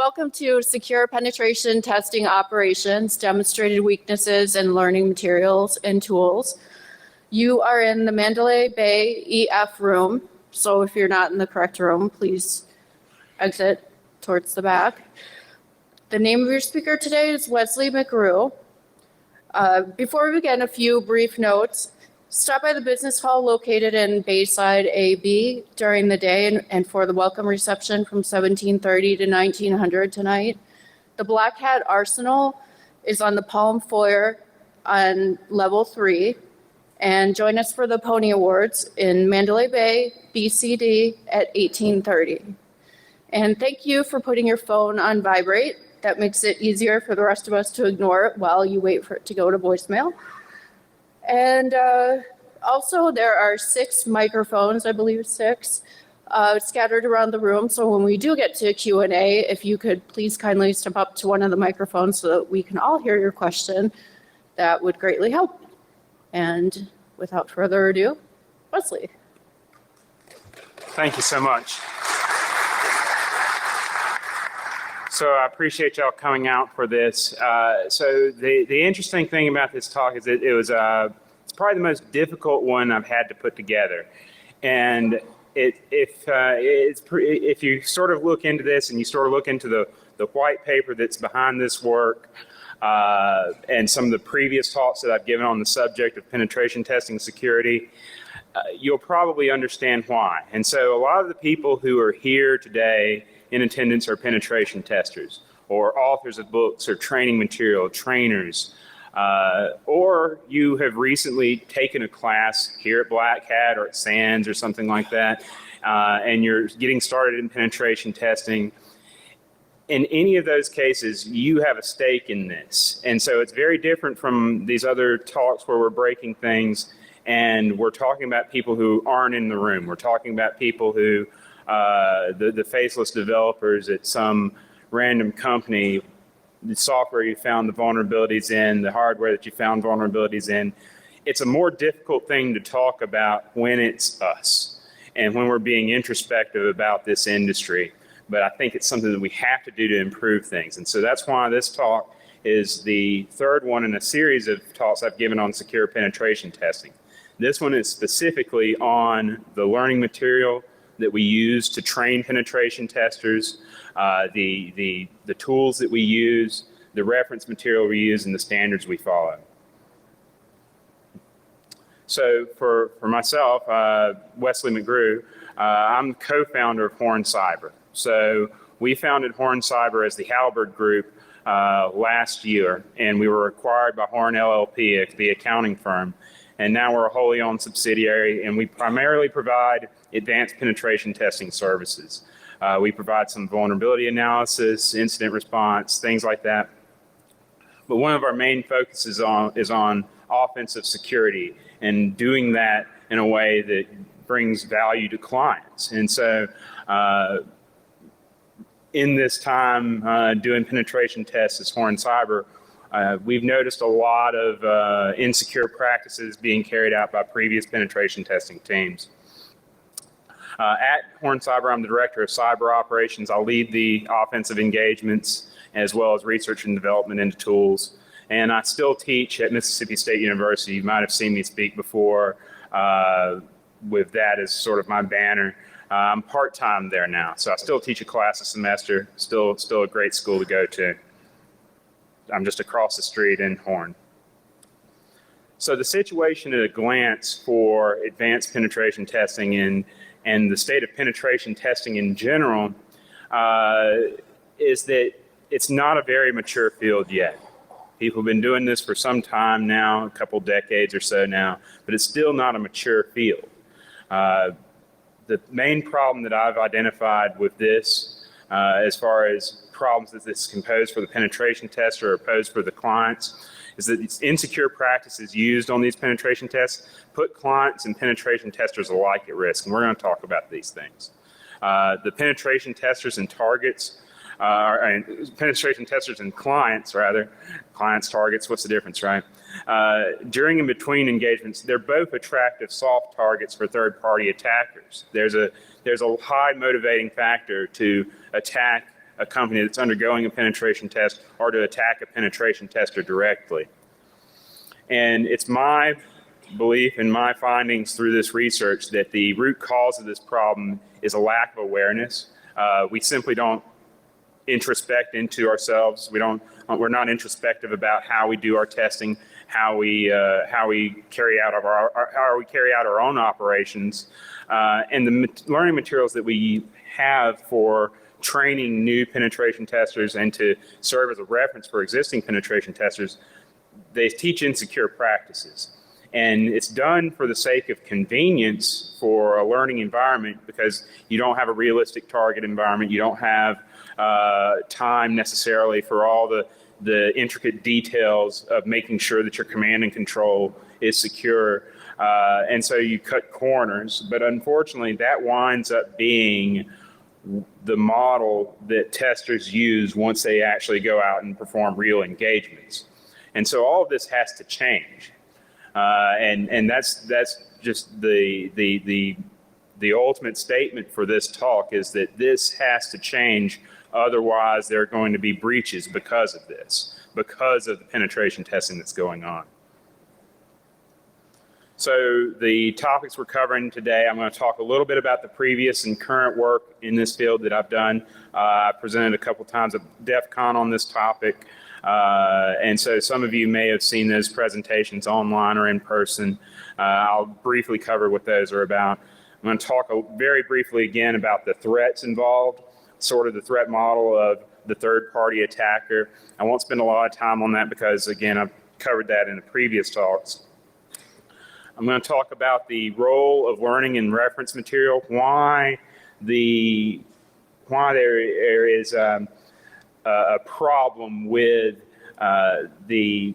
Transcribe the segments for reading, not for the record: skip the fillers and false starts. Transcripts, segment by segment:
welcome to Secure Penetration Testing Operations, Demonstrated Weaknesses in Learning Materials and Tools. You are in the Mandalay Bay EF room, so if you're not in the correct room, please exit towards the back. The name of your speaker today is Wesley McGrew. Before we begin, a few brief notes. Stop by the business hall located in Bayside AB during the day and for the welcome reception from 1730 to 1900 tonight. The Black Hat Arsenal is on the Palm Foyer on level 3. And join us for the Pony Awards in Mandalay Bay, BCD at 1830. And thank you for putting your phone on vibrate. That makes it easier for the rest of us to ignore it while you wait for it to go to voicemail. And also there are 6 microphones, I believe 6, scattered around the room. So when we do get to Q&A, if you could please kindly step up to one of the microphones so that we can all hear your question, that would greatly help. And without further ado, Wesley. Thank you so much. So I appreciate y'all coming out for this. So the interesting thing about this talk is that it's probably the most difficult one I've had to put together. And if you sort of look into this and you sort of look into the white paper that's behind this work, and some of the previous talks that I've given on the subject of penetration testing security, you'll probably understand why. And so a lot of the people who are here today in attendance are penetration testers or authors of books or training material, trainers, or you have recently taken a class here at Black Hat or at SANS or something like that, and you're getting started in penetration testing. In any of those cases, you have a stake in this. And so it's very different from these other talks where we're breaking things and we're talking about people who aren't in the room. We're talking about people who, the faceless developers at some random company, the software you found the vulnerabilities in, the hardware that you found vulnerabilities in. It's a more difficult thing to talk about when it's us and when we're being introspective about this industry. But I think it's something that we have to do to improve things. And so that's why this talk is the third one in a series of talks I've given on secure penetration testing. This one is specifically on the learning material that we use to train penetration testers, the tools that we use, the reference material we use, and the standards we follow. So for myself, Wesley McGrew, I'm the co-founder of Horn Cyber. So we founded Horn Cyber as the Halberd Group last year, and we were acquired by Horn LLP, the accounting firm. And now we're a wholly owned subsidiary, and we primarily provide advanced penetration testing services. We provide some vulnerability analysis, incident response, things like that. But one of our main focuses is on offensive security and doing that in a way that brings value to clients. And so in this time doing penetration tests as Horn Cyber, we've noticed a lot of insecure practices being carried out by previous penetration testing teams. At Horn Cyber, I'm the director of cyber operations. I lead the offensive engagements as well as research and development into tools. And I still teach at Mississippi State University. You might have seen me speak before with that as sort of my banner. I'm part-time there now, so I still teach a class a semester, still a great school to go to. I'm just across the street in Horn. So the situation at a glance for advanced penetration testing and the state of penetration testing in general is that it's not a very mature field yet. People have been doing this for some time now, a couple decades or so now, but it's still not a mature field. The main problem that I've identified with this, as far as problems that this can pose for the penetration tester or pose for the clients, is that these insecure practices used on these penetration tests put clients and penetration testers alike at risk, and we're going to talk about these things. The penetration testers and targets, penetration testers and clients, targets, what's the difference, right? During and between engagements, they're both attractive soft targets for third-party attackers. There's a high motivating factor to attack a company that's undergoing a penetration test or to attack a penetration tester directly. And it's my belief and my findings through this research that the root cause of this problem is a lack of awareness. We simply don't introspect into ourselves. We're not introspective about how we do our testing, how we carry out our own operations, and the learning materials that we have for training new penetration testers and to serve as a reference for existing penetration testers. They teach insecure practices. And it's done for the sake of convenience for a learning environment because you don't have a realistic target environment. You don't have time necessarily for all the intricate details of making sure that your command and control is secure. And so you cut corners. But unfortunately, that winds up being the model that testers use once they actually go out and perform real engagements. And so all of this has to change. And that's just the ultimate statement for this talk is that this has to change. Otherwise, there are going to be breaches because of this, because of the penetration testing that's going on. So the topics we're covering today, I'm going to talk a little bit about the previous and current work in this field that I've done. I presented a couple times at DEF CON on this topic. And so some of you may have seen those presentations online or in person. I'll briefly cover what those are about. I'm going to talk very briefly again about the threats involved, sort of the threat model of the third-party attacker. I won't spend a lot of time on that because, again, I've covered that in the previous talks. I'm going to talk about the role of learning and reference material, why there is a problem with the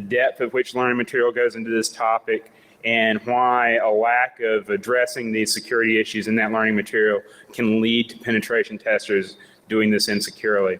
depth of which learning material goes into this topic, and why a lack of addressing these security issues in that learning material can lead to penetration testers doing this insecurely.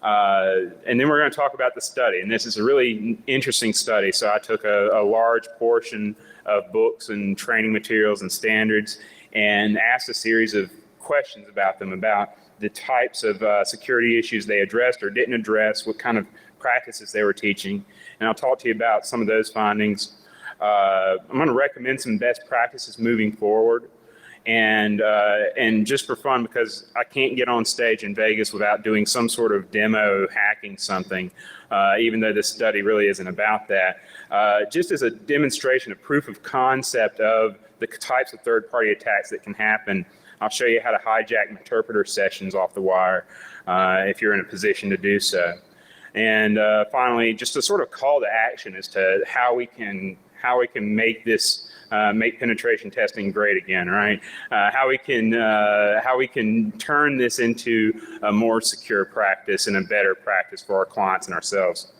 And then we're going to talk about the study, and this is a really interesting study. So I took a large portion of books and training materials and standards and asked a series of questions about them, about the types of security issues they addressed or didn't address, what kind of practices they were teaching. And I'll talk to you about some of those findings. I'm going to recommend some best practices moving forward. And just for fun, because I can't get on stage in Vegas without doing some sort of demo hacking something, even though this study really isn't about that. Just as a demonstration, a proof of concept of the types of third-party attacks that can happen, I'll show you how to hijack interpreter sessions off the wire if you're in a position to do so. And finally, just a sort of call to action as to how we can make this make penetration testing great again, right? How we can turn this into a more secure practice and a better practice for our clients and ourselves.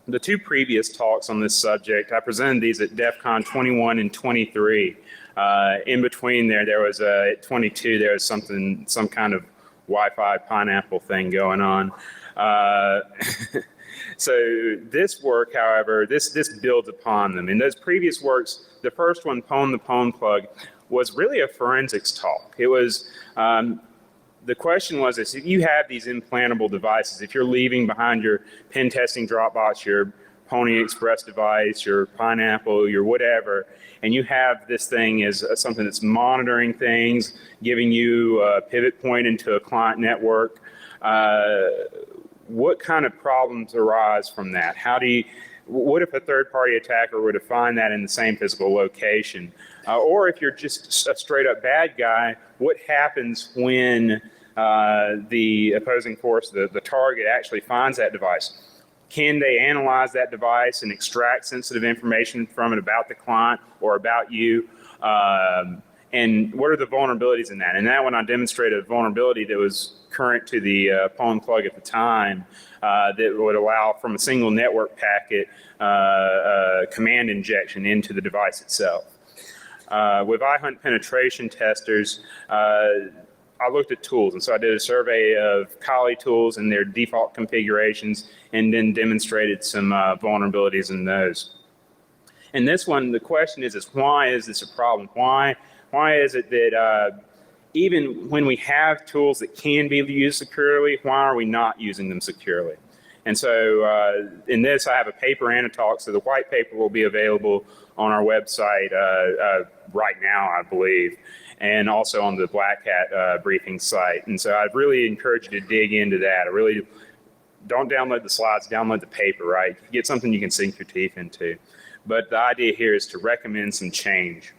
The two previous talks on this subject, I presented these at DEF CON 21 and 23. In between there was at 22, there was some kind of Wi-Fi pineapple thing going on. So this work, however, this builds upon them. In those previous works, the first one, Pwn the Pwn Plug, was really a forensics talk. It was, the question was, if you have these implantable devices, if you're leaving behind your pen testing Dropbox, your Pony Express device, your Pineapple, your whatever, and you have this thing as something that's monitoring things, giving you a pivot point into a client network, what kind of problems arise from that? What if a third-party attacker were to find that in the same physical location? Or if you're just a straight-up bad guy, what happens when the opposing force, the target, actually finds that device? Can they analyze that device and extract sensitive information from it about the client or about you? And what are the vulnerabilities in that? And that one, I demonstrated a vulnerability that was current to the Pwn Plug at the time that would allow from a single network packet command injection into the device itself. With iHunt penetration testers, I looked at tools, and so I did a survey of Kali tools and their default configurations, and then demonstrated some vulnerabilities in those. And this one, the question is why is this a problem? Why is it that even when we have tools that can be used securely, why are we not using them securely? And so in this, I have a paper and a talk. So the white paper will be available on our website right now, I believe, and also on the Black Hat briefing site. And so I'd really encourage you to dig into that. I really don't download the slides, download the paper, right? Get something you can sink your teeth into. But the idea here is to recommend some change.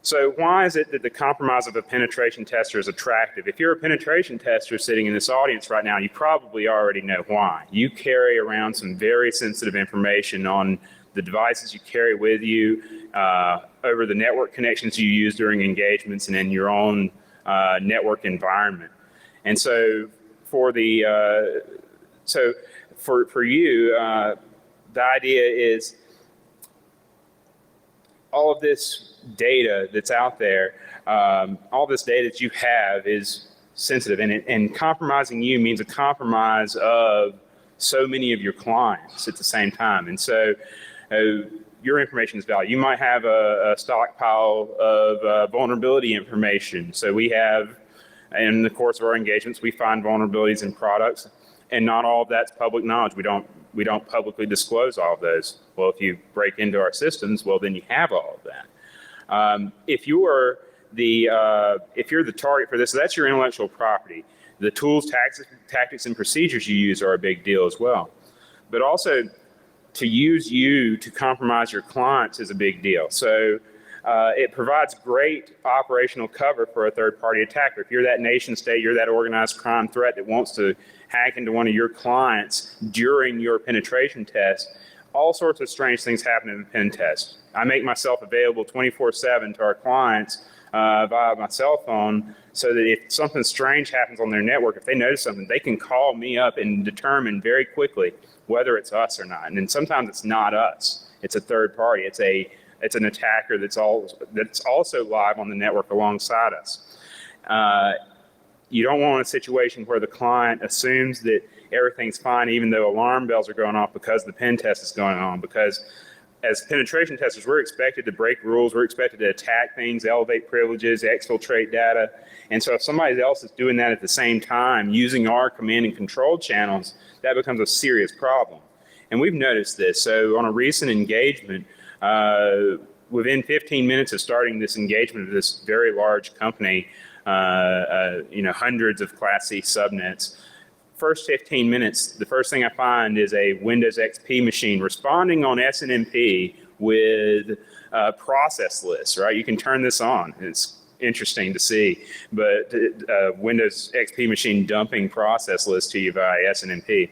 So why is it that the compromise of a penetration tester is attractive? If you're a penetration tester sitting in this audience right now, you probably already know why. You carry around some very sensitive information on the devices you carry with you, over the network connections you use during engagements, and in your own network environment. And so for the for you, the idea is all of this data that's out there, all this data that you have is sensitive, and compromising you means a compromise of so many of your clients at the same time. And so your information is valuable. You might have a stockpile of vulnerability information. So we have, in the course of our engagements, we find vulnerabilities in products, and not all of that's public knowledge. We don't publicly disclose all of those. Well, if you break into our systems, well, then you have all of that. If you're the target for this, so that's your intellectual property. The tools, tactics, and procedures you use are a big deal as well. But also, to use you to compromise your clients is a big deal. So it provides great operational cover for a third-party attacker. If you're that nation state, you're that organized crime threat that wants to hack into one of your clients during your penetration test, all sorts of strange things happen in the pen test. I make myself available 24/7 to our clients via my cell phone, so that if something strange happens on their network, if they notice something, they can call me up and determine very quickly whether it's us or not. And then sometimes it's not us; it's a third party. It's an attacker that's also live on the network alongside us. You don't want a situation where the client assumes that everything's fine, even though alarm bells are going off because the pen test is going on. Because as penetration testers, we're expected to break rules. We're expected to attack things, elevate privileges, exfiltrate data. And so if somebody else is doing that at the same time, using our command and control channels, that becomes a serious problem. And we've noticed this. So on a recent engagement, within 15 minutes of starting this engagement of this very large company, hundreds of Class C subnets, first 15 minutes, the first thing I find is a Windows XP machine responding on SNMP with process lists, right? You can turn this on. It's interesting to see, but Windows XP machine dumping process lists to you via SNMP.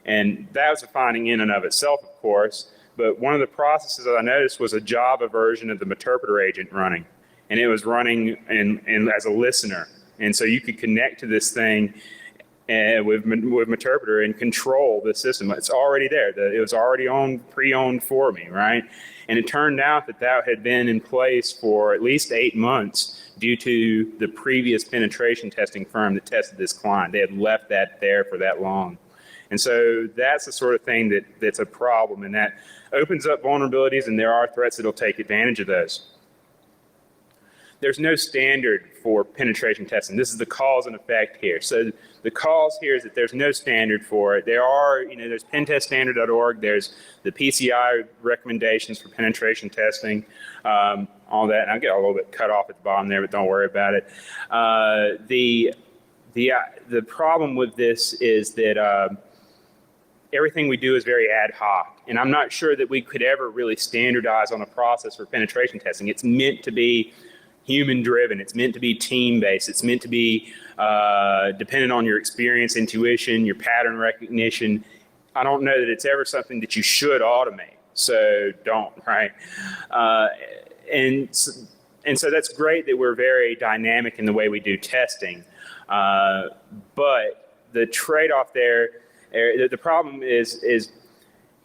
And that was a finding in and of itself, of course, but one of the processes that I noticed was a Java version of the Meterpreter agent running, and it was running in as a listener. And so you could connect to this thing with Meterpreter and control the system. It's already there. It was already pre-owned for me, right? And it turned out that had been in place for at least 8 months due to the previous penetration testing firm that tested this client. They had left that there for that long. And so that's the sort of thing that's a problem, and that opens up vulnerabilities, and there are threats that'll take advantage of those. There's no standard for penetration testing. This is the cause and effect here. So the cause here is that there's no standard for it. There are, there's penteststandard.org, there's the PCI recommendations for penetration testing, all that. And I get a little bit cut off at the bottom there, but don't worry about it. The problem with this is that everything we do is very ad hoc, and I'm not sure that we could ever really standardize on a process for penetration testing. It's meant to be human-driven. It's meant to be team-based. It's meant to be dependent on your experience, intuition, your pattern recognition. I don't know that it's ever something that you should automate, so don't, right? And so that's great that we're very dynamic in the way we do testing, but the trade-off there, the problem is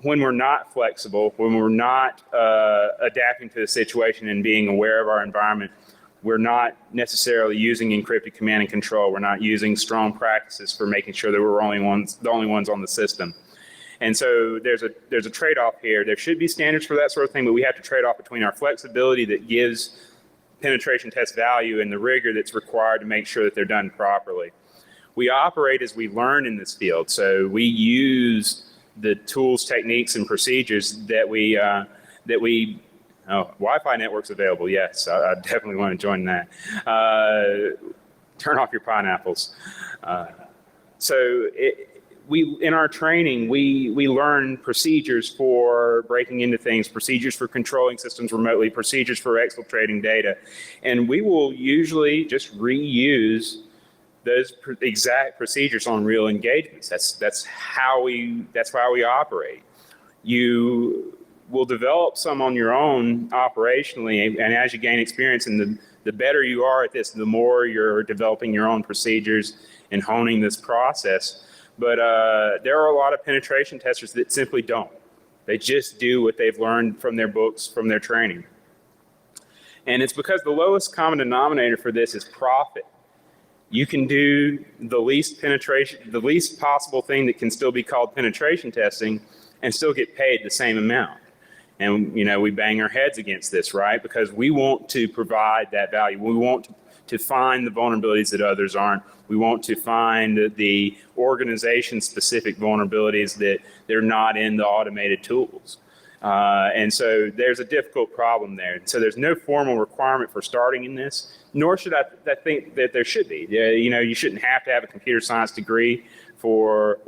when we're not flexible, when we're not adapting to the situation and being aware of our environment, we're not necessarily using encrypted command and control. We're not using strong practices for making sure that we're the only ones on the system. And so there's a trade-off here. There should be standards for that sort of thing, but we have to trade off between our flexibility that gives penetration test value and the rigor that's required to make sure that they're done properly. We operate as we learn in this field, so we use the tools, techniques, and procedures that we Wi-Fi networks available. Yes, I definitely want to join that. Turn off your pineapples. In our training, we learn procedures for breaking into things, procedures for controlling systems remotely, procedures for exfiltrating data, and we will usually just reuse those exact procedures on real engagements. That's how we operate. You will develop some on your own operationally, and as you gain experience, and the better you are at this, the more you're developing your own procedures and honing this process. But there are a lot of penetration testers that simply don't. They just do what they've learned from their books, from their training. And it's because the lowest common denominator for this is profit. You can do the least possible thing that can still be called penetration testing and still get paid the same amount. And, we bang our heads against this, right? Because we want to provide that value. We want to find the vulnerabilities that others aren't. We want to find the organization-specific vulnerabilities that they're not in the automated tools. And so there's a difficult problem there. So there's no formal requirement for starting in this, nor should I think that there should be. You shouldn't have to have a computer science degree or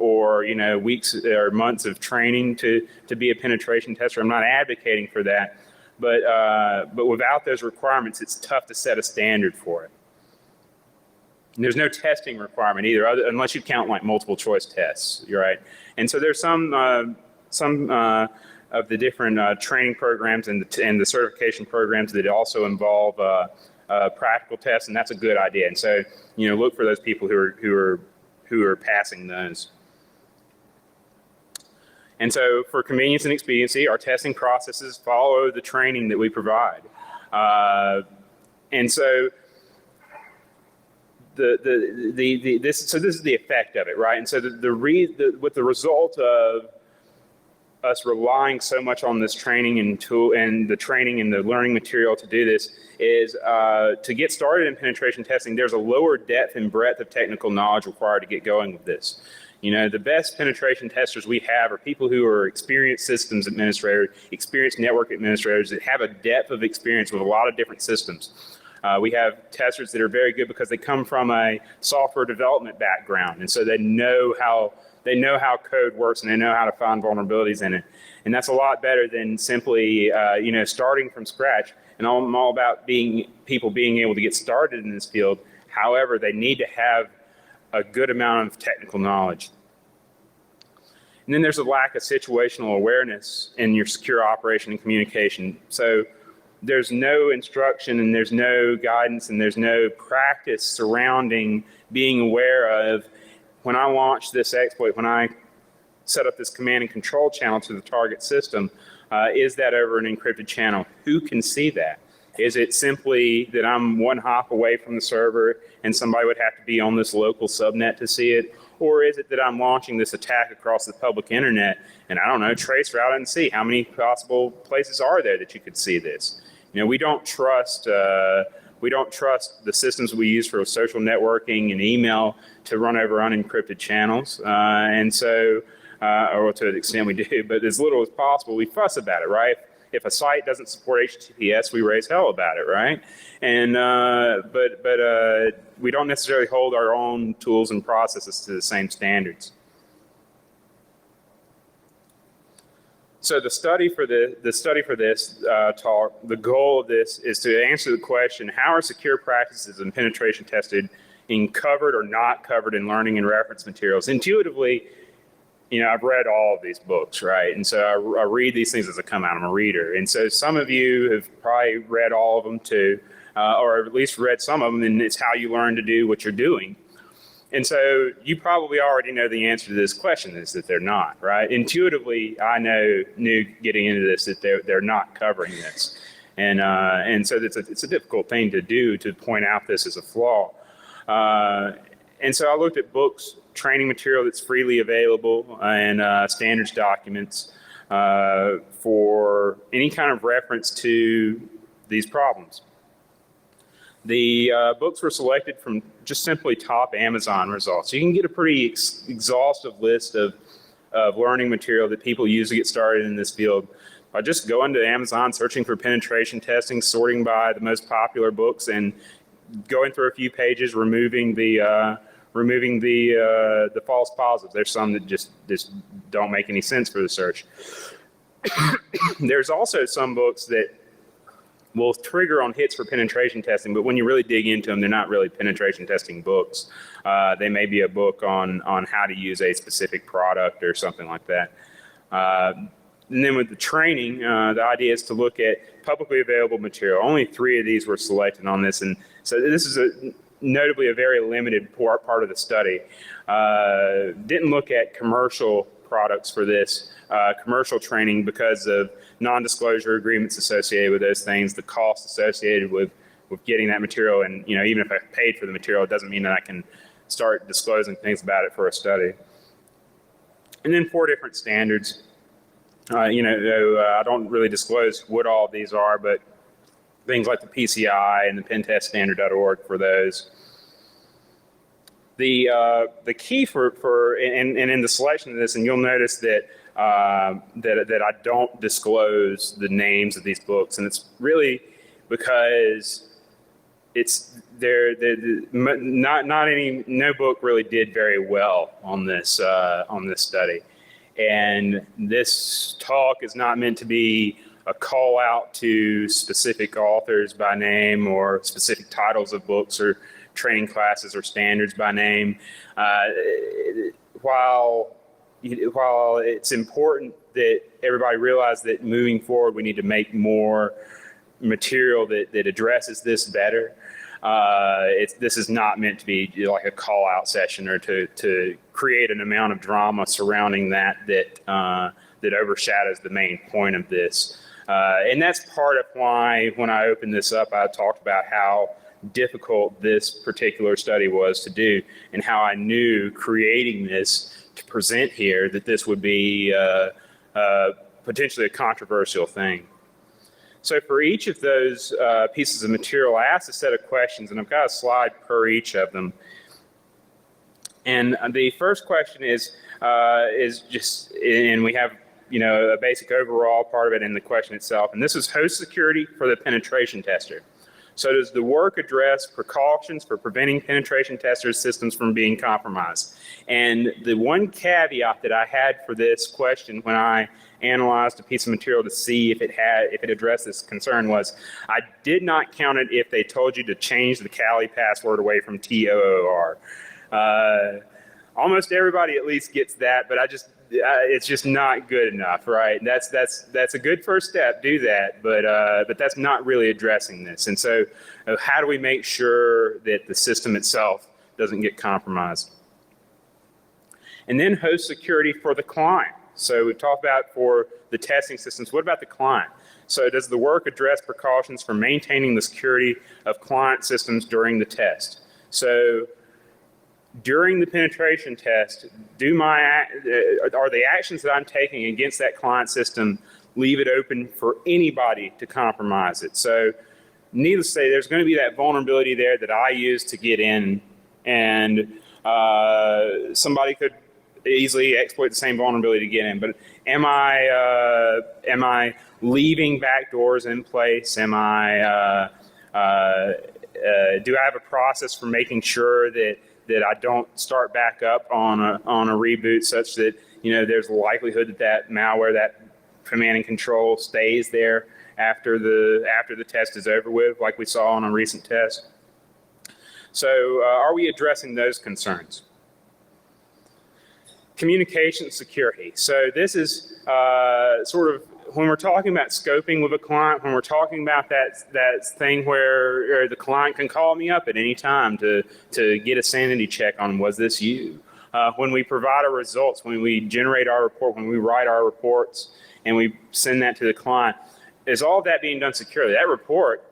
weeks or months of training to be a penetration tester. I'm not advocating for that, but without those requirements, it's tough to set a standard for it. And there's no testing requirement either, unless you count like multiple choice tests. You're right. And so there's some of the different training programs and the certification programs that also involve practical tests, and that's a good idea. And so look for those people who are passing those. And so for convenience and expediency, our testing processes follow the training that we provide. And so this is the effect of it, right? And so with the result of us relying so much on this training and the training and the learning material to do this is to get started in penetration testing, there's a lower depth and breadth of technical knowledge required to get going with this. The best penetration testers we have are people who are experienced systems administrators, experienced network administrators that have a depth of experience with a lot of different systems. We have testers that are very good because they come from a software development background, and so they know how code works and they know how to find vulnerabilities in it. And that's a lot better than simply starting from scratch. And I'm all about people being able to get started in this field. However, they need to have a good amount of technical knowledge. And then there's a lack of situational awareness in your secure operation and communication. So there's no instruction and there's no guidance and there's no practice surrounding being aware of, when I launch this exploit, when I set up this command and control channel to the target system, is that over an encrypted channel? Who can see that? Is it simply that I'm one hop away from the server and somebody would have to be on this local subnet to see it? Or is it that I'm launching this attack across the public internet and I don't know, trace route and see how many possible places are there that you could see this? We don't trust the systems we use for social networking and email to run over unencrypted channels. And so, or to the extent we do, but as little as possible, we fuss about it, right? If a site doesn't support HTTPS, we raise hell about it, right? And but we don't necessarily hold our own tools and processes to the same standards. So the study for this talk, the goal of this is to answer the question: how are secure practices and penetration tested in covered or not covered in learning and reference materials? Intuitively, I've read all of these books, right? And so I read these things as they come out. I'm a reader. And so some of you have probably read all of them too, or at least read some of them, and it's how you learn to do what you're doing. And so you probably already know the answer to this question, is that they're not, right? Intuitively, I knew getting into this that they're not covering this. And so it's a difficult thing to do, to point out this as a flaw. And so I looked at books, training material that's freely available, and standards documents for any kind of reference to these problems. The books were selected from just simply top Amazon results. You can get a pretty exhaustive list of learning material that people use to get started in this field by just going to Amazon, searching for penetration testing, sorting by the most popular books, and going through a few pages, removing the false positives. There's some that just don't make any sense for the search. There's also some books that will trigger on hits for penetration testing, but when you really dig into them, they're not really penetration testing books. They may be a book on how to use a specific product or something like that. And then with the training, the idea is to look at publicly available material. Only 3 of these were selected on this, and so this is notably a very limited part of the study. Didn't look at commercial products for this, commercial training, because of non-disclosure agreements associated with those things, the cost associated with getting that material, and even if I paid for the material, it doesn't mean that I can start disclosing things about it for a study. And then 4 different standards. I don't really disclose what all of these are, but things like the PCI and the penteststandard.org for those. The key and in the selection of this, and you'll notice that I don't disclose the names of these books, and it's really because no book really did very well on this study. And this talk is not meant to be a call out to specific authors by name or specific titles of books or training classes or standards by name. While it's important that everybody realize that moving forward we need to make more material that addresses this better, this is not meant to be like a call out session or to create an amount of drama surrounding that overshadows the main point of this. And that's part of why when I opened this up, I talked about how difficult this particular study was to do and how I knew creating this to present here that this would be potentially a controversial thing. So for each of those pieces of material, I asked a set of questions, and I've got a slide per each of them. And the first question is just, and we have a basic overall part of it in the question itself, and this is host security for the penetration tester. So does the work address precautions for preventing penetration testers' systems from being compromised? And the one caveat that I had for this question when I analyzed a piece of material to see if it addressed this concern was I did not count it if they told you to change the Kali password away from TOOR. Almost everybody at least gets that, but it's just not good enough, right? That's a good first step, do that, but that's not really addressing this. And so how do we make sure that the system itself doesn't get compromised? And then host security for the client. So we've talked about for the testing systems, what about the client? So does the work address precautions for maintaining the security of client systems during the test? So during the penetration test, are the actions that I'm taking against that client system leave it open for anybody to compromise it? So needless to say, there's going to be that vulnerability there that I use to get in, and somebody could easily exploit the same vulnerability to get in. But am I leaving backdoors in place? Do I have a process for making sure that I don't start back up on a reboot such that there's a likelihood that malware, that command and control, stays there after the test is over with, like we saw on a recent test? So are we addressing those concerns? Communication security. So this is sort of when we're talking about scoping with a client, when we're talking about that thing where the client can call me up at any time to get a sanity check on, was this you? When we provide our results, when we generate our report, when we write our reports and we send that to the client, is all of that being done securely? That report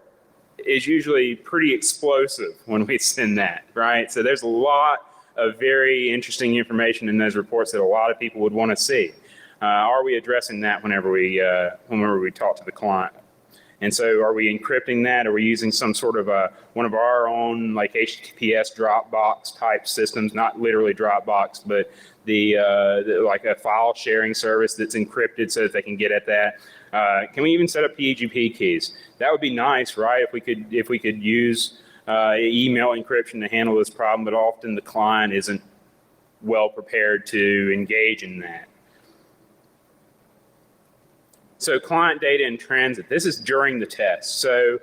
is usually pretty explosive when we send that, right? So there's a lot of very interesting information in those reports that a lot of people would want to see. Are we addressing that whenever we talk to the client? And so are we encrypting that? Are we using some sort of one of our own like HTTPS Dropbox type systems, not literally Dropbox, but like a file sharing service that's encrypted so that they can get at that? Can we even set up PGP keys? That would be nice, right? If we could use email encryption to handle this problem, but often the client isn't well prepared to engage in that. So client data in transit, this is during the test. So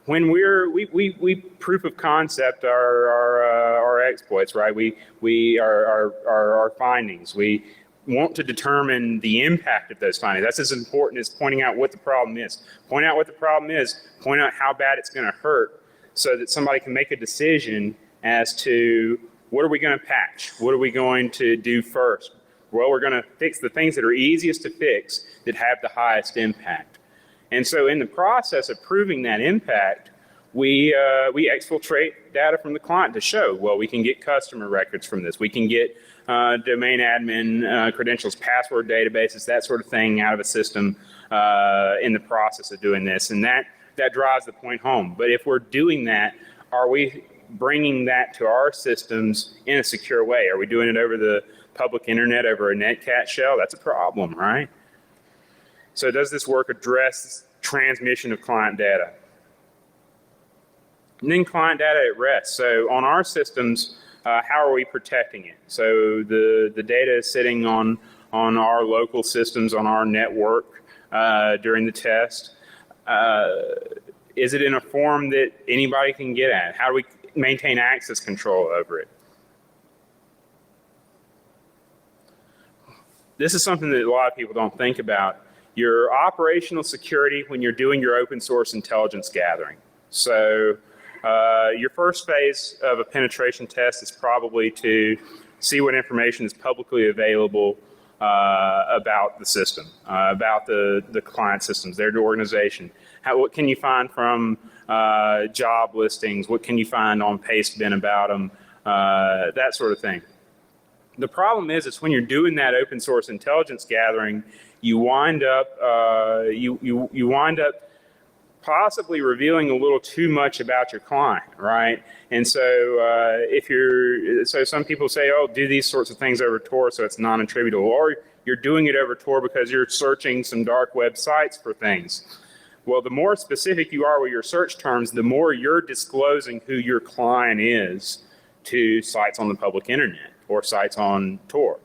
when we proof of concept our exploits, right? Our findings. We want to determine the impact of those findings. That's as important as pointing out what the problem is. Point out what the problem is, point out how bad it's going to hurt so that somebody can make a decision as to what are we going to patch? What are we going to do first? Well, we're going to fix the things that are easiest to fix that have the highest impact. And so in the process of proving that impact, we exfiltrate data from the client to show, well, we can get customer records from this. We can get domain admin credentials, password databases, that sort of thing out of a system in the process of doing this. And that drives the point home. But if we're doing that, are we bringing that to our systems in a secure way? Are we doing it over the public internet, over a netcat shell? That's a problem, right? So does this work address transmission of client data? And then client data at rest. So on our systems, how are we protecting it? So the data is sitting on our local systems, on our network during the test. Is it in a form that anybody can get at? How do we maintain access control over it? This is something that a lot of people don't think about. Your operational security when you're doing your open source intelligence gathering. So your first phase of a penetration test is probably to see what information is publicly available about the system, about the client systems, their organization. What can you find from job listings? What can you find on Pastebin about them? That sort of thing. The problem is when you're doing that open source intelligence gathering, you wind up you wind up possibly revealing a little too much about your client, right? And so so some people say, oh, do these sorts of things over Tor so it's non-attributable, or you're doing it over Tor because you're searching some dark web sites for things. Well, the more specific you are with your search terms, the more you're disclosing who your client is to sites on the public internet or sites on Tor.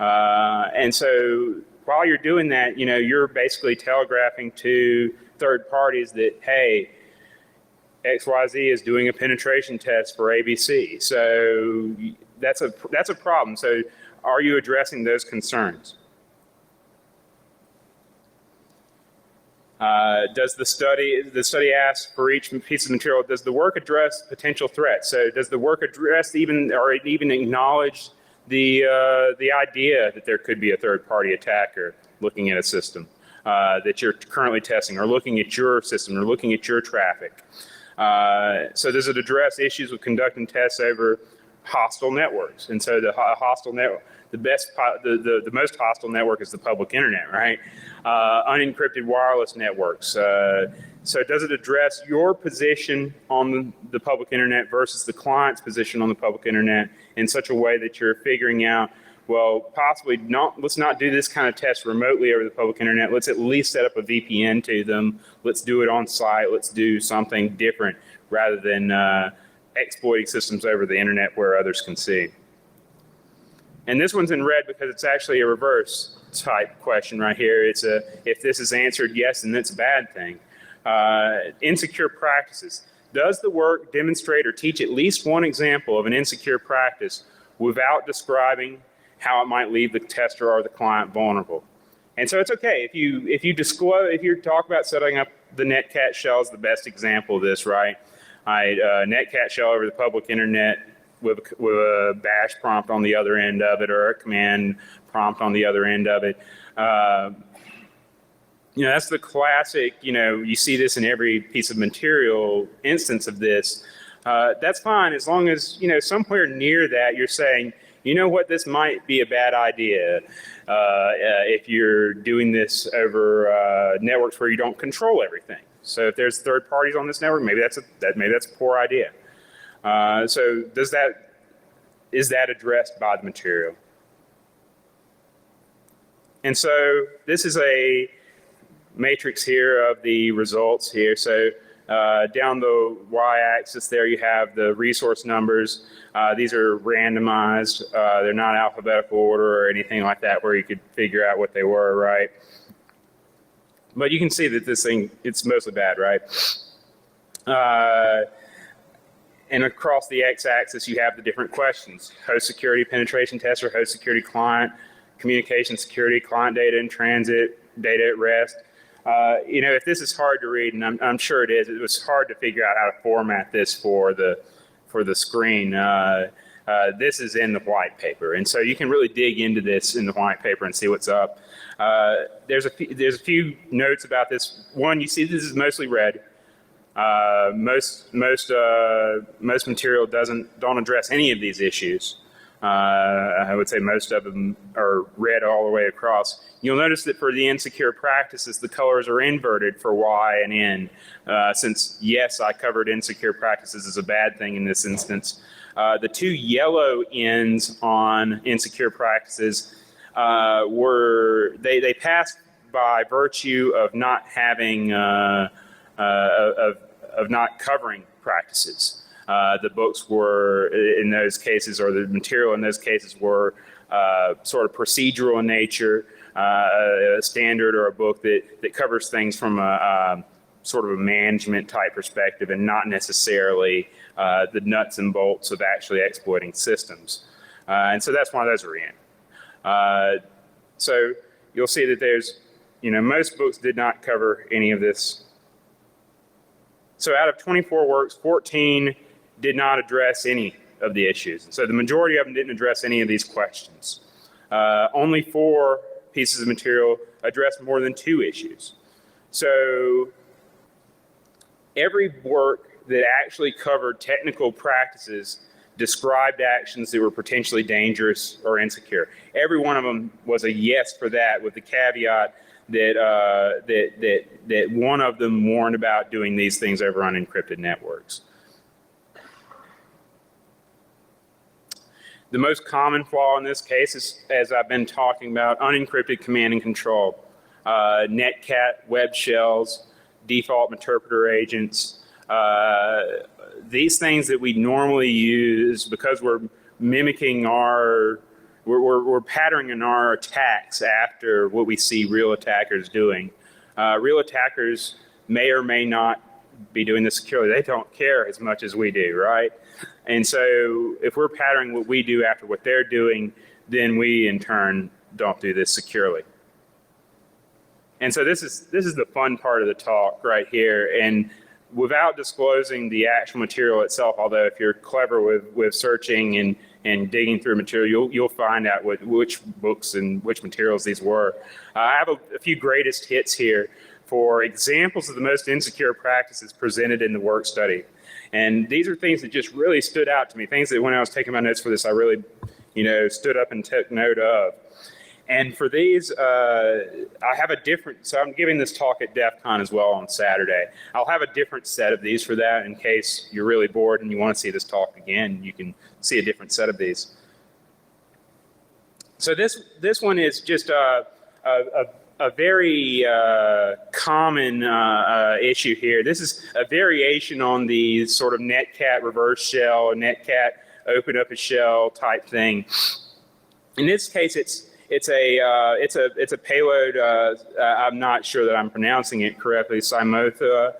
And so while you're doing that, you're basically telegraphing to third parties that, hey, XYZ is doing a penetration test for ABC. So that's a problem. So are you addressing those concerns? Does the study ask for each piece of material, does the work address potential threats? So does the work address even acknowledge the idea that there could be a third-party attacker looking at a system that you're currently testing, or looking at your system, or looking at your traffic? So does it address issues with conducting tests over hostile networks? And so the hostile network, the most hostile network is the public internet, right? Unencrypted wireless networks. So does it address your position on the public internet versus the client's position on the public internet in such a way that you're figuring out, well, possibly let's not do this kind of test remotely over the public internet. Let's at least set up a VPN to them. Let's do it on site. Let's do something different rather than exploiting systems over the internet where others can see. And this one's in red because it's actually a reverse type question right here. It's if this is answered yes, then it's a bad thing. Insecure practices. Does the work demonstrate or teach at least one example of an insecure practice without describing how it might leave the tester or the client vulnerable? And so it's okay if you disclose, if you talk about setting up the netcat shell is the best example of this, right? Netcat shell over the public internet with a bash prompt on the other end of it, or a command prompt on the other end of it. That's the classic, you see this in every piece of material instance of this. That's fine as long as, somewhere near that you're saying, this might be a bad idea if you're doing this over networks where you don't control everything. So if there's third parties on this network, maybe that's a poor idea. So is that addressed by the material? And so this is a matrix here of the results here. So down the y-axis there you have the resource numbers. These are randomized. They're not alphabetical order or anything like that where you could figure out what they were, right? But you can see that this thing, it's mostly bad, right? And across the x-axis you have the different questions. Host security penetration tester, host security client, communication security, client data in transit, data at rest. You know, if this is hard to read, and I'm sure it is, it was hard to figure out how to format this for the screen. This is in the white paper, and so you can really dig into this in the white paper and see what's up. There's a few notes about this. One, you see this is mostly red. Most material don't address any of these issues. I would say most of them are red all the way across. You'll notice that for the insecure practices, the colors are inverted for Y and N. Since, yes, I covered insecure practices as a bad thing in this instance. The two yellow N's on insecure practices they passed by virtue of not having, of not covering practices. The books were, in those cases, or the material in those cases were sort of procedural in nature, a standard or a book that covers things from a sort of a management type perspective and not necessarily the nuts and bolts of actually exploiting systems. And so that's why those are in. So you'll see that there's, you know, most books did not cover any of this. So out of 24 works, 14 did not address any of the issues. So the majority of them didn't address any of these questions. Only 4 pieces of material addressed more than 2 issues. So every work that actually covered technical practices described actions that were potentially dangerous or insecure. Every one of them was a yes for that, with the caveat that that one of them warned about doing these things over unencrypted networks. The most common flaw in this case is, as I've been talking about, unencrypted command and control. Netcat, web shells, default interpreter agents. These things that we normally use because we're mimicking we're patterning our attacks after what we see real attackers doing. Real attackers may or may not be doing this securely. They don't care as much as we do, right? And so if we're patterning what we do after what they're doing, then we in turn don't do this securely. And so this is the fun part of the talk right here. And without disclosing the actual material itself, although if you're clever with searching and digging through material, you'll find out which books and which materials these were. I have a few greatest hits here for examples of the most insecure practices presented in the work study. And these are things that just really stood out to me, things that when I was taking my notes for this, I really, stood up and took note of. And for these, I have a different, so I'm giving this talk at DEF CON as well on Saturday. I'll have a different set of these for that in case you're really bored and you want to see this talk again, you can see a different set of these. So this one is just a very common issue here. This is a variation on the sort of Netcat reverse shell, Netcat open up a shell type thing. In this case, it's a payload. I'm not sure that I'm pronouncing it correctly. Simothua.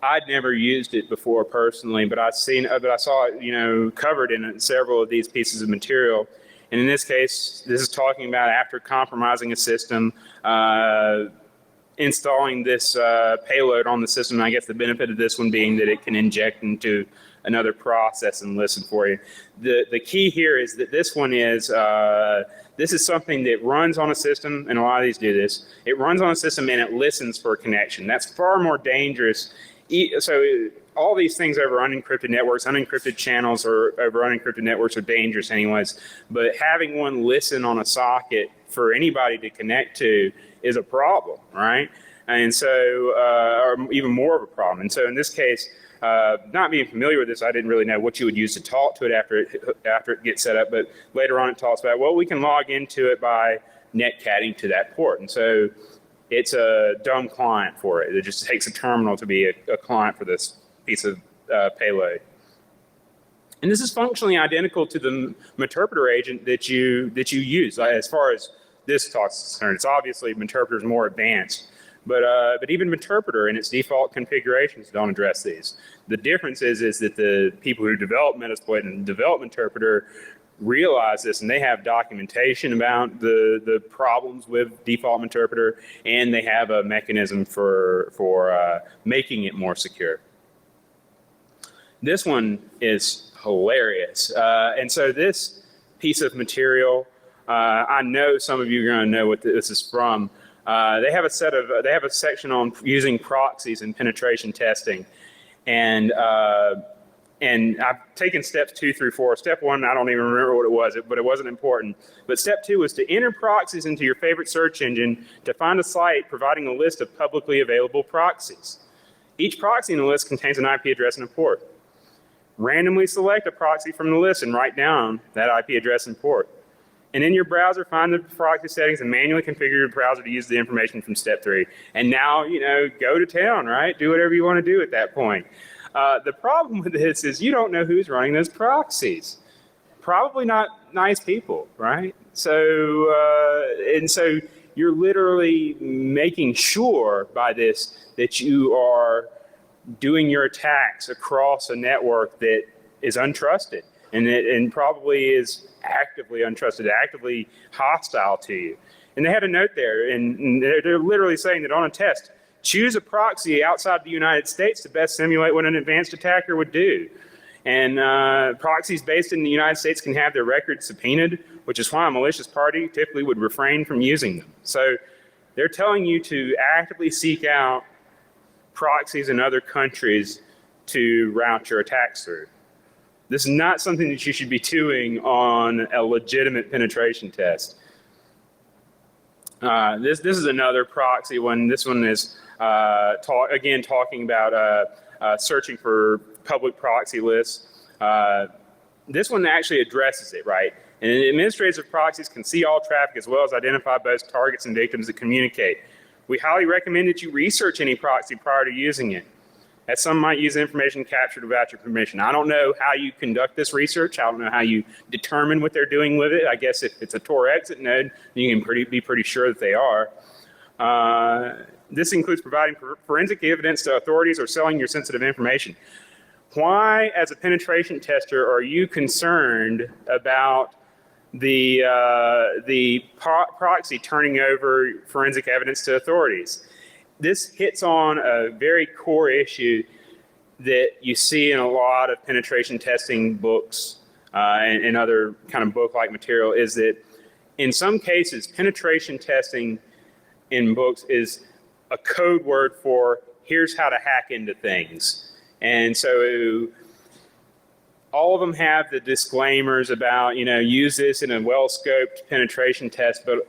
I'd never used it before personally, but I saw it, covered in several of these pieces of material. And in this case, this is talking about after compromising a system, installing this payload on the system. And I guess the benefit of this one being that it can inject into another process and listen for you. The key here is that this one is, this is something that runs on a system, and a lot of these do this. It runs on a system and it listens for a connection. That's far more dangerous. So all these things over unencrypted networks, unencrypted channels or over unencrypted networks are dangerous anyways. But having one listen on a socket for anybody to connect to is a problem, right? and so are even more of a problem. And so in this case, not being familiar with this, I didn't really know what you would use to talk to it after it gets set up. But later on, it talks about, well, we can log into it by netcatting to that port. And so it's a dumb client for it. It just takes a terminal to be a client for this piece of payload. And this is functionally identical to the Meterpreter agent that you use. As far as this talk is concerned, it's obviously Meterpreter is more advanced. But even Meterpreter in its default configurations don't address these. The difference is that the people who develop Metasploit and develop Meterpreter realize this, and they have documentation about the problems with default Meterpreter, and they have a mechanism for making it more secure. This one is hilarious. And so this piece of material, I know some of you are going to know what this is from. They have a section on using proxies in penetration testing, and I've taken steps 2 through 4. Step 1, I don't even remember what it was, but it wasn't important. But step 2 was to enter proxies into your favorite search engine to find a site providing a list of publicly available proxies. Each proxy in the list contains an IP address and a port. Randomly select a proxy from the list and write down that IP address and port. And in your browser, find the proxy settings and manually configure your browser to use the information from step 3. And now, go to town, right? Do whatever you want to do at that point. The problem with this is you don't know who's running those proxies. Probably not nice people, right? So you're literally making sure by this that you are doing your attacks across a network that is untrusted and probably is actively untrusted, actively hostile to you. And they had a note there, and they're literally saying that on a test, choose a proxy outside the United States to best simulate what an advanced attacker would do. And proxies based in the United States can have their records subpoenaed, which is why a malicious party typically would refrain from using them. So they're telling you to actively seek out proxies in other countries to route your attacks through. This is not something that you should be doing on a legitimate penetration test. This is another proxy one. This one is talking about searching for public proxy lists. This one actually addresses it, right? And administrators of proxies can see all traffic as well as identify both targets and victims that communicate. We highly recommend that you research any proxy prior to using it, as some might use information captured without your permission. I don't know how you conduct this research. I don't know how you determine what they're doing with it. I guess if it's a Tor exit node, you can be pretty sure that they are. This includes providing forensic evidence to authorities or selling your sensitive information. Why, as a penetration tester, are you concerned about the proxy turning over forensic evidence to authorities? This hits on a very core issue that you see in a lot of penetration testing books and other kind of book-like material, is that in some cases, penetration testing in books is a code word for here's how to hack into things. And so all of them have the disclaimers about, use this in a well-scoped penetration test, but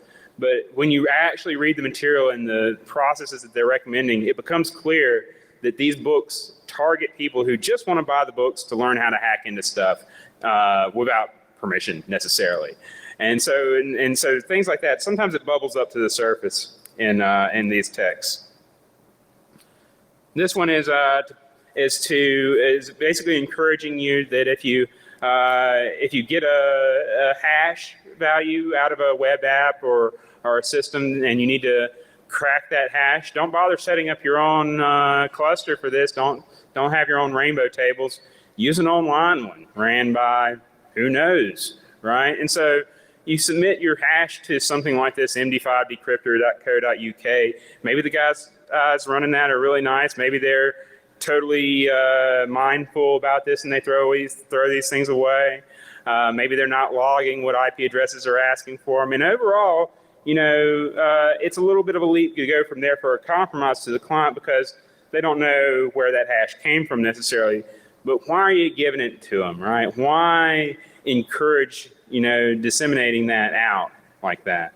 when you actually read the material and the processes that they're recommending, it becomes clear that these books target people who just want to buy the books to learn how to hack into stuff without permission necessarily. And so things like that, sometimes it bubbles up to the surface in these texts. This one is basically encouraging you that if you get a hash value out of a web app or a system and you need to crack that hash, don't bother setting up your own cluster for this. Don't have your own rainbow tables. Use an online one ran by who knows, right? And so you submit your hash to something like this, md5decryptor.co.uk. Maybe the guys running that are really nice. Maybe they're totally mindful about this and they throw these things away. Maybe they're not logging what IP addresses are asking for them. And overall, it's a little bit of a leap to go from there for a compromise to the client because they don't know where that hash came from necessarily. But why are you giving it to them, right? Why encourage, disseminating that out like that?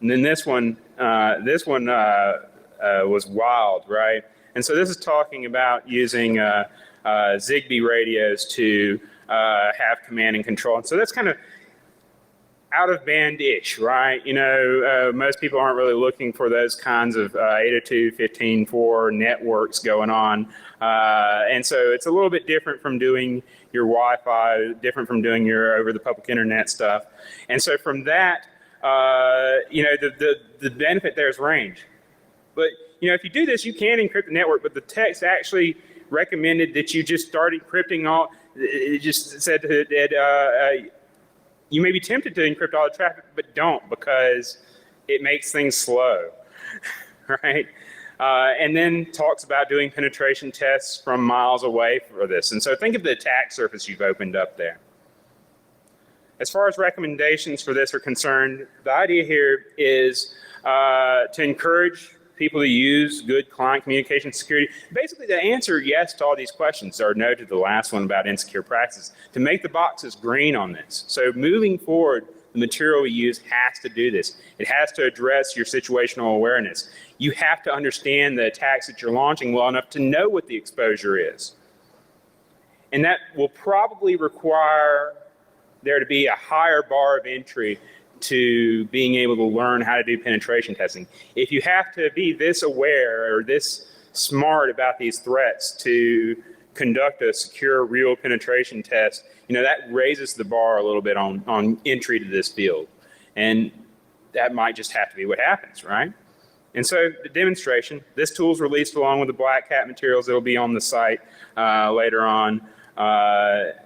And then this one was wild, right? And so this is talking about using Zigbee radios to have command and control. And so that's kind of out of band-ish, right? You know, most people aren't really looking for those kinds of 802.15.4 networks going on. And so it's a little bit different from doing your Wi-Fi, different from doing your over the public internet stuff. And so from that, you know, the benefit there is range. But, you know, if you do this, you can encrypt the network, but the text actually recommended that you just start encrypting all. It just said that you may be tempted to encrypt all the traffic, but don't, because it makes things slow, right? And then talks about doing penetration tests from miles away for this. And so think of the attack surface you've opened up there. As far as recommendations for this are concerned, the idea here is to encourage people to use good client communication security. Basically, the answer yes to all these questions, or no to the last one about insecure practices, to make the boxes green on this. So moving forward, the material we use has to do this. It has to address your situational awareness. You have to understand the attacks that you're launching well enough to know what the exposure is. And that will probably require there to be a higher bar of entry to being able to learn how to do penetration testing. If you have to be this aware or this smart about these threats to conduct a secure real penetration test, you know, that raises the bar a little bit on entry to this field. And that might just have to be what happens, right? And so the demonstration, this tool is released along with the Black Hat materials that will be on the site later on.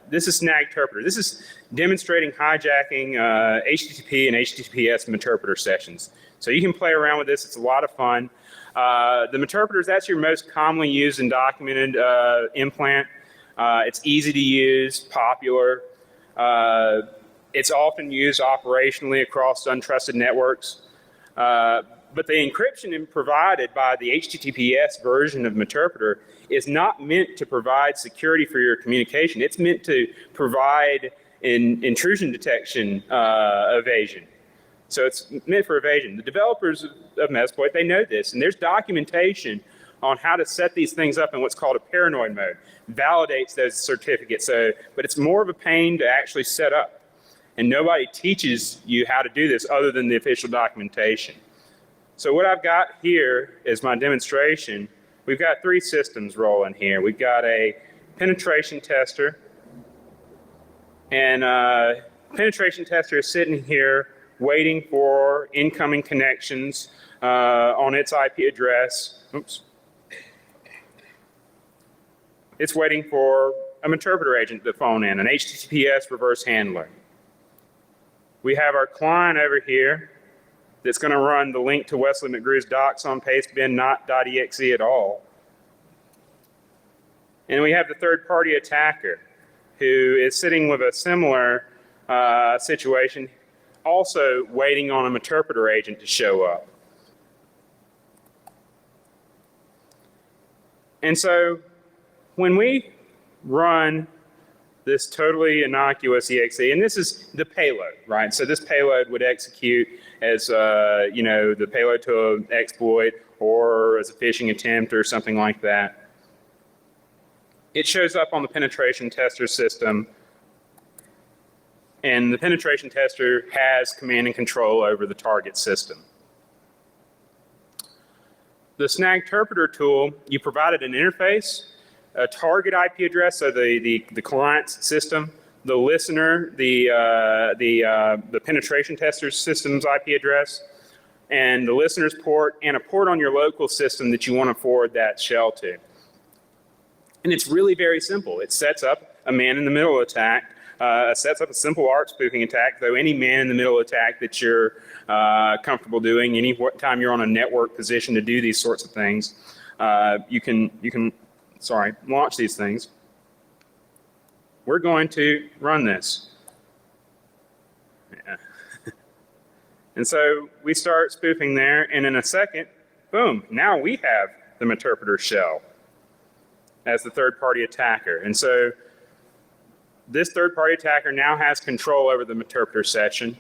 This is Snagterpreter. This is demonstrating hijacking HTTP and HTTPS Meterpreter sessions. So you can play around with this. It's a lot of fun. The Meterpreter, that's your most commonly used and documented implant. It's easy to use, popular. It's often used operationally across untrusted networks. But the encryption provided by the HTTPS version of Meterpreter is not meant to provide security for your communication. It's meant to provide intrusion detection evasion. So it's meant for evasion. The developers of Metasploit, they know this, and there's documentation on how to set these things up in what's called a paranoid mode. Validates those certificates, but it's more of a pain to actually set up. And nobody teaches you how to do this other than the official documentation. So what I've got here is my demonstration. We've got three systems rolling here. We've got a penetration tester, and penetration tester is sitting here waiting for incoming connections on its IP address. Oops. It's waiting for a Meterpreter agent to phone in, an HTTPS reverse handler. We have our client over here that's going to run the link to Wesley McGrew's docs on pastebin, not .exe at all. And we have the third-party attacker who is sitting with a similar situation, also waiting on a Meterpreter agent to show up. And so when we run this totally innocuous EXE, and this is the payload, right? So this payload would execute as, you know, the payload to an exploit or as a phishing attempt or something like that. It shows up on the penetration tester system, and the penetration tester has command and control over the target system. The Snagterpreter tool, you provided an interface, a target IP address, so the client's system, the listener, the penetration tester's system's IP address, and the listener's port, and a port on your local system that you want to forward that shell to. And it's really very simple. It sets up a man-in-the-middle attack, sets up a simple ARP spoofing attack, though any man-in-the-middle attack that you're comfortable doing, any time you're on a network position to do these sorts of things, you can launch these things. We're going to run this. Yeah. And so we start spoofing there, and in a second, boom, now we have the Meterpreter shell as the third-party attacker. And so this third-party attacker now has control over the Meterpreter session.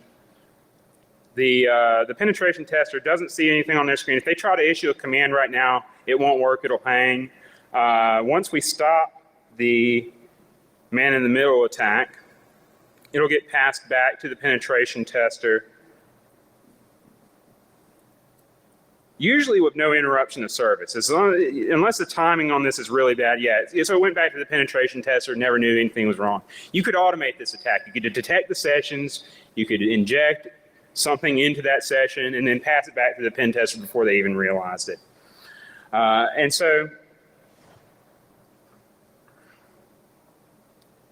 The penetration tester doesn't see anything on their screen. If they try to issue a command right now, it won't work, it'll hang. Once we stop the man-in-the-middle attack, it'll get passed back to the penetration tester, usually with no interruption of service. Unless the timing on this is really bad, so it went back to the penetration tester, never knew anything was wrong. You could automate this attack. You could detect the sessions, you could inject something into that session, and then pass it back to the pen tester before they even realized it. And so,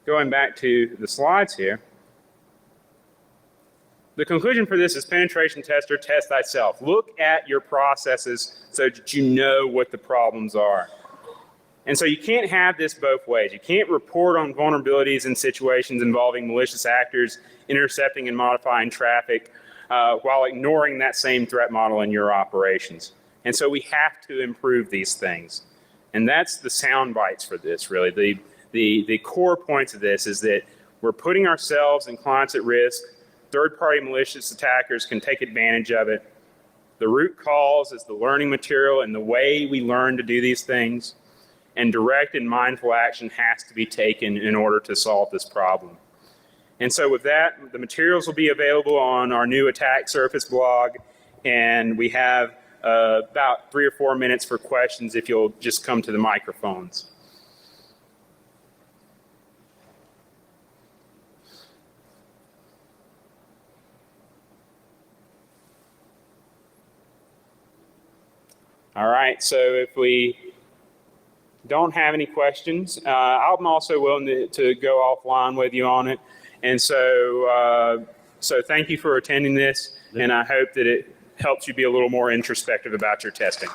going back to the slides here, the conclusion for this is penetration tester, test thyself. Look at your processes so that you know what the problems are. And so you can't have this both ways. You can't report on vulnerabilities in situations involving malicious actors intercepting and modifying traffic while ignoring that same threat model in your operations. And so we have to improve these things. And that's the sound bites for this, really. The core points of this is that we're putting ourselves and clients at risk. Third-party malicious attackers can take advantage of it. The root cause is the learning material and the way we learn to do these things. And direct and mindful action has to be taken in order to solve this problem. And so with that, the materials will be available on our new attack surface blog. And we have about 3 or 4 minutes for questions if you'll just come to the microphones. All right, so if we don't have any questions, I'm also willing to go offline with you on it. And so, so thank you for attending this, and I hope that it helps you be a little more introspective about your testing.